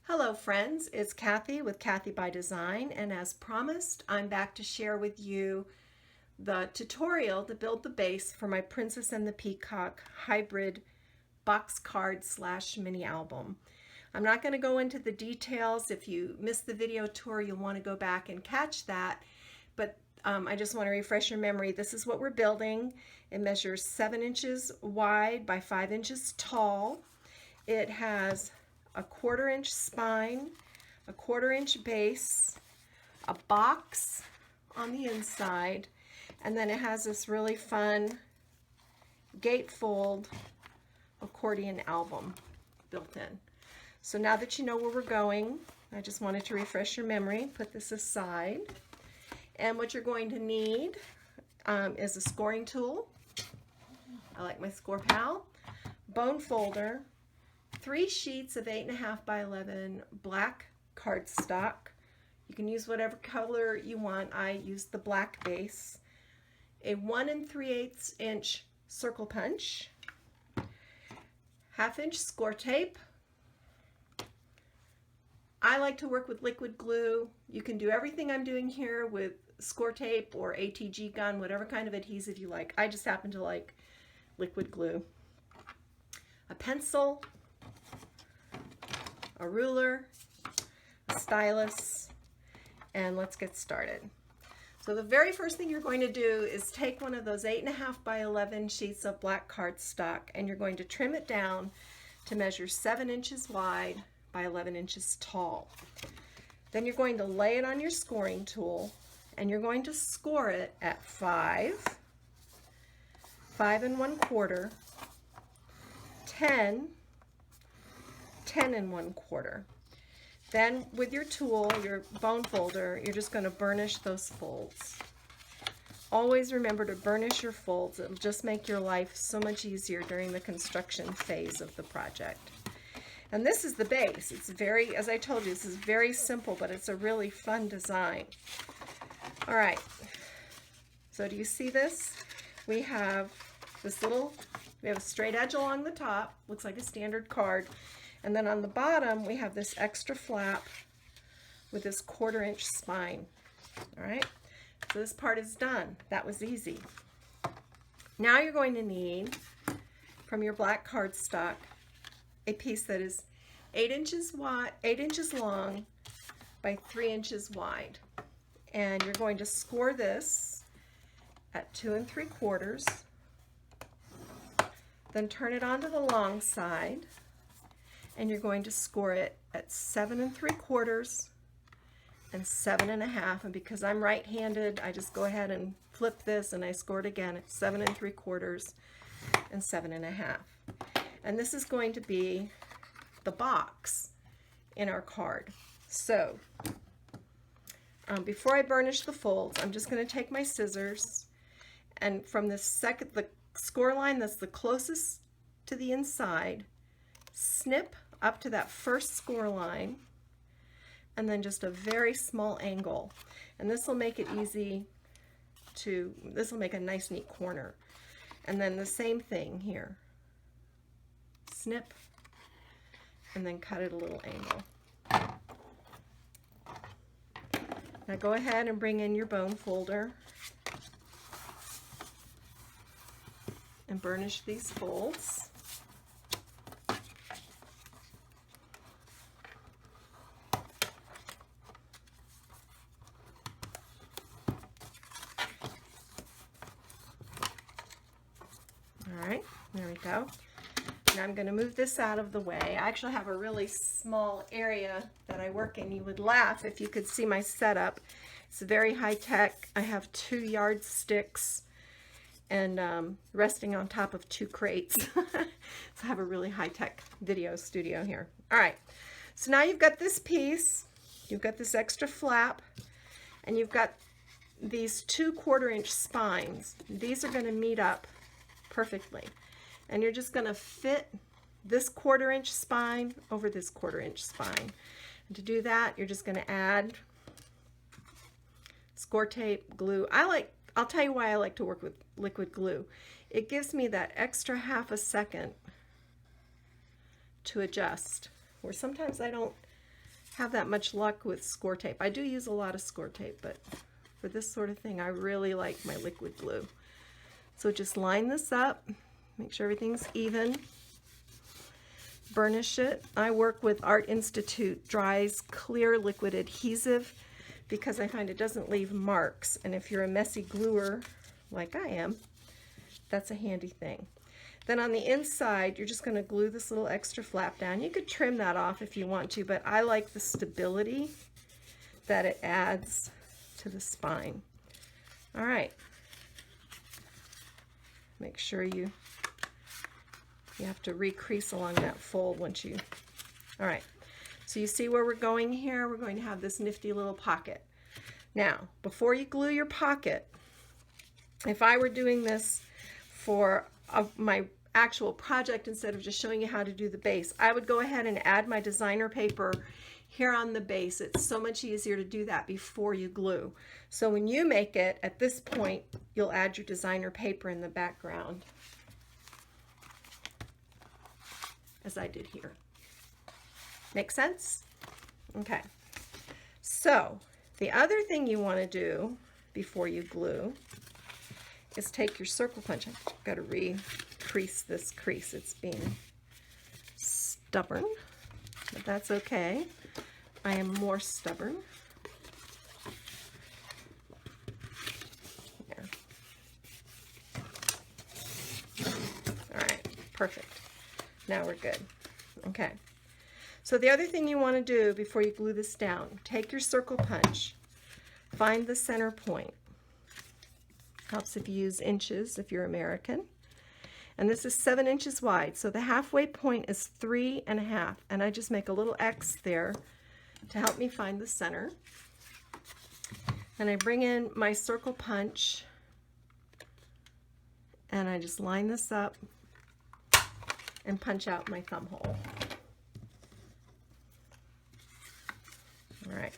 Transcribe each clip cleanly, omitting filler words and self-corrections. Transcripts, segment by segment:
Hello friends, it's Kathy with Kathy by Design, and as promised, I'm back to share with you the tutorial to build the base for my Princess and the Peacock hybrid box card / mini album. I'm not going to go into the details. If you missed the video tour, you'll want to go back and catch that, but I just want to refresh your memory. This is what we're building. It measures 7 inches wide by 5 inches tall. It has a 1/4 inch spine, a 1/4 inch base, a box on the inside, and then it has this really fun gatefold accordion album built in. So now that you know where we're going, I just wanted to refresh your memory. Put this aside. And what you're going to need is a scoring tool. I like my Score Pal. Bone folder. 3 sheets of 8.5 by 11 black cardstock. You can use whatever color you want. I used the black base. A 1 3/8 inch circle punch. 1/2 inch score tape. I like to work with liquid glue. You can do everything I'm doing here with score tape or ATG gun, whatever kind of adhesive you like. I just happen to like liquid glue. A pencil, a ruler, a stylus, and let's get started. So the very first thing you're going to do is take one of those 8.5 by 11 sheets of black cardstock, and you're going to trim it down to measure 7 inches wide by 11 inches tall. Then you're going to lay it on your scoring tool, and you're going to score it at 5, 5 1/4, 10, 10 1/4. Then with your tool, your bone folder, you're just going to burnish those folds. Always remember to burnish your folds. It'll just make your life so much easier during the construction phase of the project. And this is the base. It's very, as I told you, this is very simple, but it's a really fun design. All right, so do you see this? We have this we have a straight edge along the top, looks like a standard card. And then on the bottom, we have this extra flap with this 1/4 inch spine. All right, so this part is done. That was easy. Now you're going to need, from your black cardstock, a piece that is 8 inches wide, 8 inches long by 3 inches wide. And you're going to score this at 2 3/4. Then turn it onto the long side, and you're going to score it at 7 3/4 and 7 1/2. And because I'm right-handed, I just go ahead and flip this, and I score it again at 7 3/4 and 7 1/2. And this is going to be the box in our card. So before I burnish the folds, I'm just going to take my scissors, and from the score line that's the closest to the inside, snip up to that first score line, and then just a very small angle. And this will make it easy to, this will make a nice neat corner. And then the same thing here. Snip, and then cut it a little angle. Now go ahead and bring in your bone folder and burnish these folds. All right, there we go. Now I'm going to move this out of the way. I actually have a really small area that I work in. You would laugh if you could see my setup. It's very high tech. I have 2 yardsticks and resting on top of 2 crates. So I have a really high tech video studio here. All right, so now you've got this piece, you've got this extra flap, and you've got these 2 1/4 inch spines. These are going to meet up perfectly. And you're just going to fit this 1/4 inch spine over this 1/4 inch spine. And to do that, you're just going to add score tape, glue. I'll tell you why I like to work with liquid glue. It gives me that extra 1/2 second to adjust, where sometimes I don't have that much luck with score tape. I do use a lot of score tape, but for this sort of thing, I really like my liquid glue. So just line this up, make sure everything's even, burnish it. I work with Art Institute Dry's Clear Liquid Adhesive because I find it doesn't leave marks, and if you're a messy gluer like I am, that's a handy thing. Then on the inside, you're just going to glue this little extra flap down. You could trim that off if you want to, but I like the stability that it adds to the spine. All right. Make sure you have to recrease along that fold once you, all right. So you see where we're going here? We're going to have this nifty little pocket. Now, before you glue your pocket, if I were doing this for my actual project instead of just showing you how to do the base, I would go ahead and add my designer paper here on the base. It's so much easier to do that before you glue. So when you make it, at this point, you'll add your designer paper in the background, as I did here. Make sense? Okay. So the other thing you want to do before you glue is take your circle punch. I've got to re-crease this crease. It's being stubborn, but that's okay. I am more stubborn. There. All right, perfect. Now we're good. Okay. So the other thing you want to do before you glue this down, take your circle punch, find the center point. Helps if you use inches if you're American. And this is 7 inches wide, so the halfway point is 3.5, and I just make a little X there to help me find the center. And I bring in my circle punch and I just line this up and punch out my thumb hole. All right,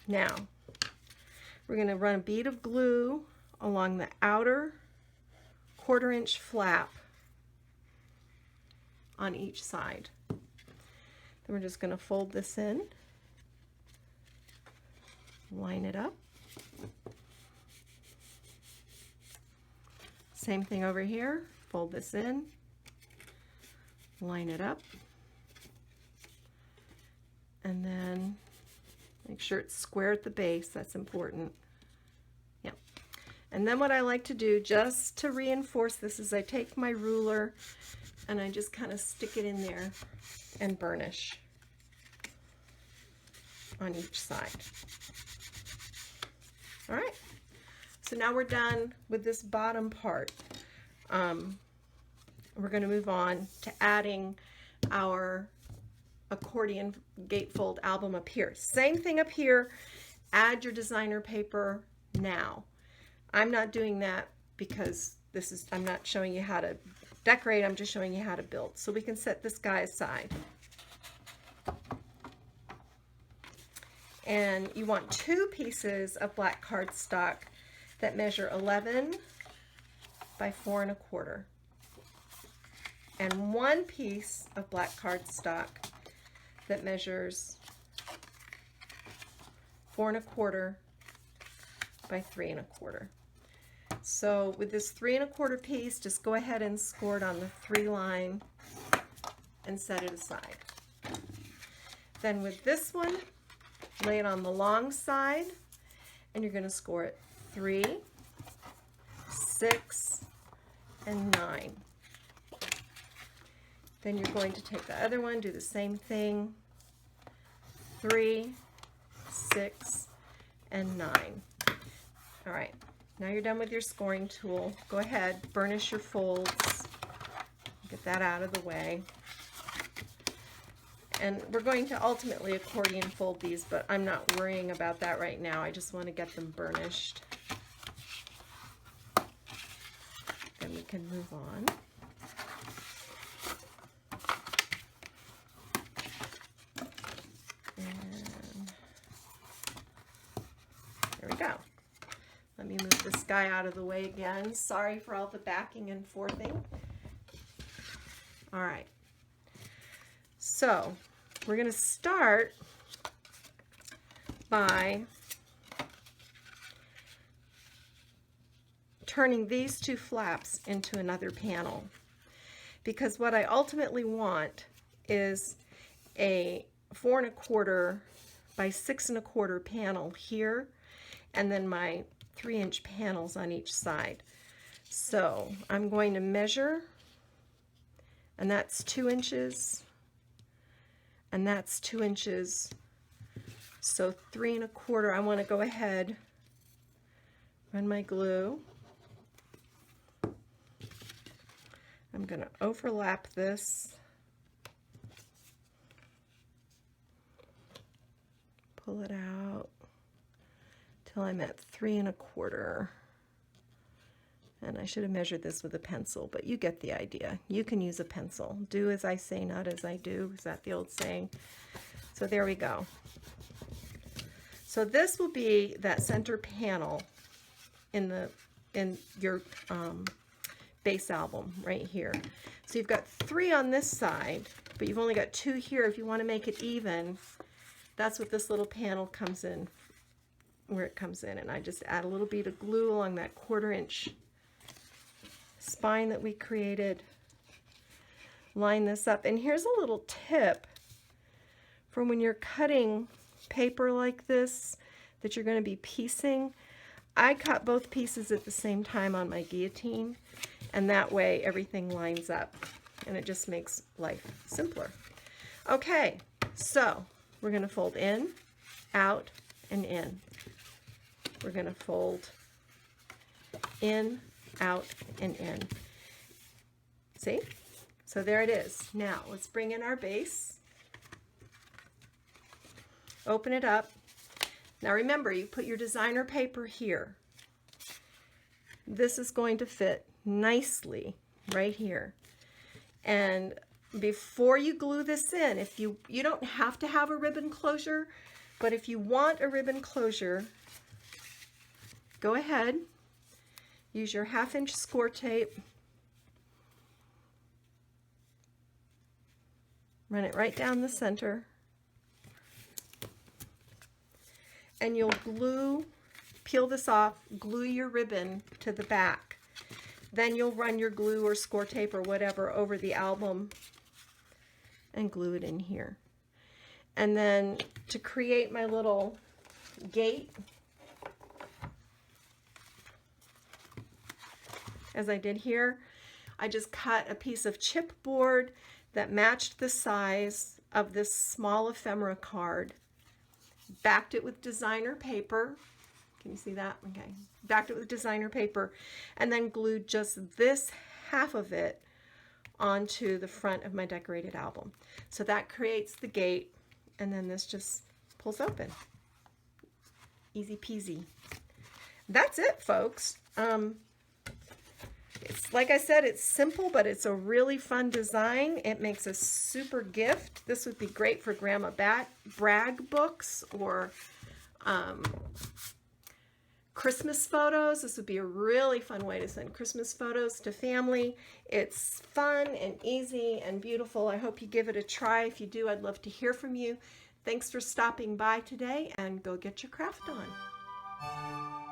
now we're going to run a bead of glue along the outer 1/4 inch flap on each side. Then we're just going to fold this in, line it up. Same thing over here, fold this in, line it up, and then make sure it's square at the base. That's important. Yep. And then what I like to do just to reinforce this is I take my ruler and I just kind of stick it in there and burnish on each side. All right, so now we're done with this bottom part. We're going to move on to adding our accordion gatefold album up here. Same thing up here, add your designer paper now. I'm not doing that because I'm not showing you how to decorate, I'm just showing you how to build. So we can set this guy aside. And you want 2 pieces of black cardstock that measure 11 by 4 1/4. And 1 piece of black cardstock that measures 4 1/4 by 3 1/4. So with this 3 1/4 piece, just go ahead and score it on the 3 line and set it aside. Then with this one, lay it on the long side and you're going to score it 3, 6, and 9. Then you're going to take the other one, do the same thing, 3, 6, and 9. All right, now you're done with your scoring tool. Go ahead, burnish your folds, get that out of the way. And we're going to ultimately accordion fold these, but I'm not worrying about that right now. I just want to get them burnished. Then we can move on. And there we go. Let me move this guy out of the way again. Sorry for all the backing and forthing. All right. So we're going to start by turning these two flaps into another panel, because what I ultimately want is a 4 1/4 by 6 1/4 panel here, and then my 3-inch panels on each side. So I'm going to measure, and that's 2 inches, and that's 2 inches. So 3 1/4. I want to go ahead, run my glue. I'm going to overlap this, pull it out till I'm at 3 1/4. And I should have measured this with a pencil, but you get the idea. You can use a pencil. Do as I say, not as I do. Is that the old saying? So there we go. So this will be that center panel in your base album right here. So you've got 3 on this side, but you've only got 2 here. If you want to make it even, that's what this little panel comes in, where it comes in. And I just add a little bead of glue along that 1/4 inch spine that we created. Line this up. And here's a little tip for when you're cutting paper like this that you're going to be piecing. I cut both pieces at the same time on my guillotine, and that way everything lines up, and it just makes life simpler. Okay, so we're going to fold in, out, and in. We're going to fold in, out, and in. See? So there it is. Now let's bring in our base. Open it up. Now remember, you put your designer paper here. This is going to fit nicely right here. And before you glue this in, if you don't have to have a ribbon closure, but if you want a ribbon closure, go ahead, use your 1/2 inch score tape, run it right down the center, and you'll glue, peel this off, glue your ribbon to the back. Then you'll run your glue or score tape or whatever over the album and glue it in here. And then to create my little gate, as I did here, I just cut a piece of chipboard that matched the size of this small ephemera card, backed it with designer paper. Can you see that? Okay. Backed it with designer paper, and then glued just this half of it onto the front of my decorated album. So that creates the gate, and then this just pulls open. Easy peasy. That's it, folks. It's like I said, it's simple, but it's a really fun design. It makes a super gift. This would be great for Grandma brag books or Christmas photos. This would be a really fun way to send Christmas photos to family. It's fun and easy and beautiful. I hope you give it a try. If you do, I'd love to hear from you. Thanks for stopping by today, and go get your craft on.